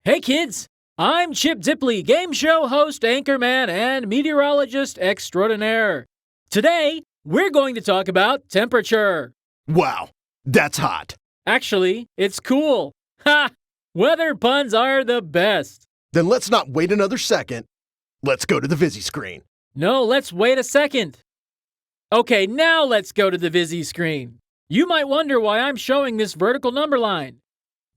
Hey kids, I'm Chip Dipley, game show host, anchorman, and meteorologist extraordinaire. Today, we're going to talk about temperature. Wow, that's hot. Actually, it's cool. Ha! Weather puns are the best. Then let's not wait another second. Let's go to the Visi screen. No, let's wait a second. Okay, now let's go to the Visi screen. You might wonder why I'm showing this vertical number line.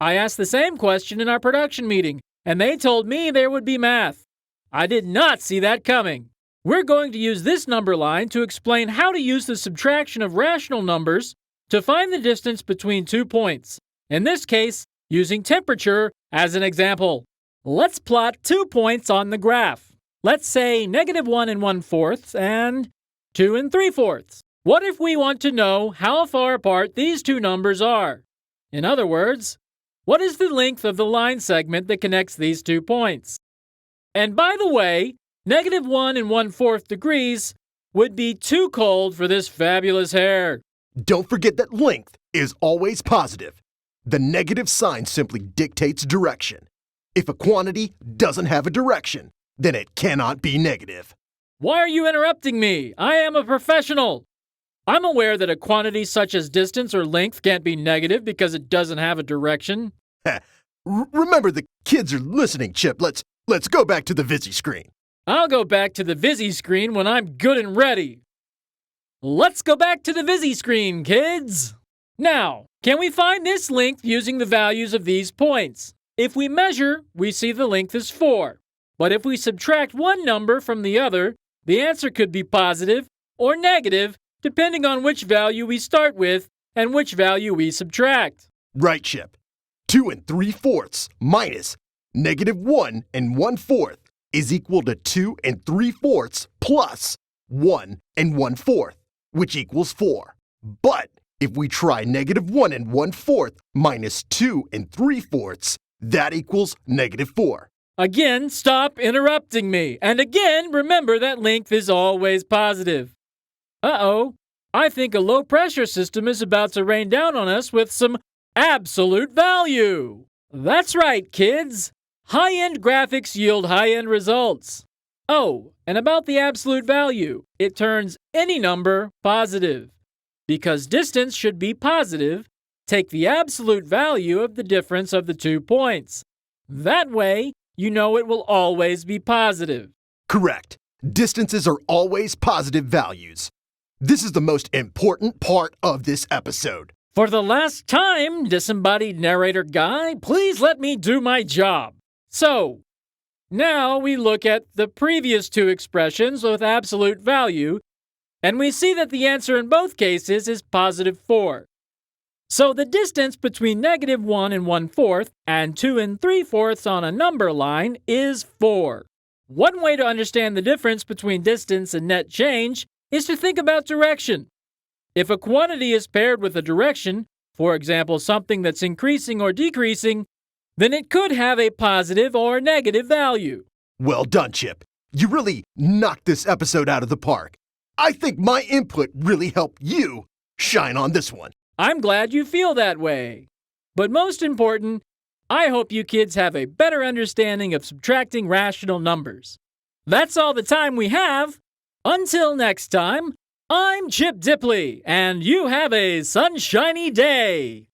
I asked the same question in our production meeting, and they told me there would be math. I did not see that coming. We're going to use this number line to explain how to use the subtraction of rational numbers to find the distance between 2 points. In this case, using temperature as an example. Let's plot 2 points on the graph. Let's say -1 1/4 and 2 3/4. What if we want to know how far apart these two numbers are? In other words, what is the length of the line segment that connects these 2 points? And by the way, -1 1/4 degrees would be too cold for this fabulous hair. Don't forget that length is always positive. The negative sign simply dictates direction. If a quantity doesn't have a direction, then it cannot be negative. Why are you interrupting me? I am a professional. I'm aware that a quantity such as distance or length can't be negative because it doesn't have a direction. Remember, the kids are listening, Chip. Let's go back to the Visi screen. I'll go back to the Visi screen when I'm good and ready. Let's go back to the Visi screen, kids. Now, can we find this length using the values of these points? If we measure, we see the length is 4. But if we subtract one number from the other, the answer could be positive or negative, depending on which value we start with and which value we subtract. Right, Chip. 2 3/4 minus -1 1/4 is equal to 2 3/4 plus 1 1/4, which equals 4. But if we try -1 1/4 minus 2 3/4, that equals -4. Again, stop interrupting me. And again, remember that length is always positive. Uh-oh, I think a low-pressure system is about to rain down on us with some absolute value. That's right, kids. High-end graphics yield high-end results. Oh, and about the absolute value, it turns any number positive. Because distance should be positive, take the absolute value of the difference of the 2 points. That way, you know it will always be positive. Correct. Distances are always positive values. This is the most important part of this episode. For the last time, disembodied narrator guy, please let me do my job. So, now we look at the previous 2 expressions with absolute value, and we see that the answer in both cases is positive 4. So the distance between -1 1/4 and 2 3/4 on a number line is 4. One way to understand the difference between distance and net change is to think about direction. If a quantity is paired with a direction, for example something that's increasing or decreasing, then it could have a positive or negative value. Well done, Chip. You really knocked this episode out of the park. I think my input really helped you shine on this one. I'm glad you feel that way. But most important, I hope you kids have a better understanding of subtracting rational numbers. That's all the time we have. Until next time, I'm Chip Dipley, and you have a sunshiny day.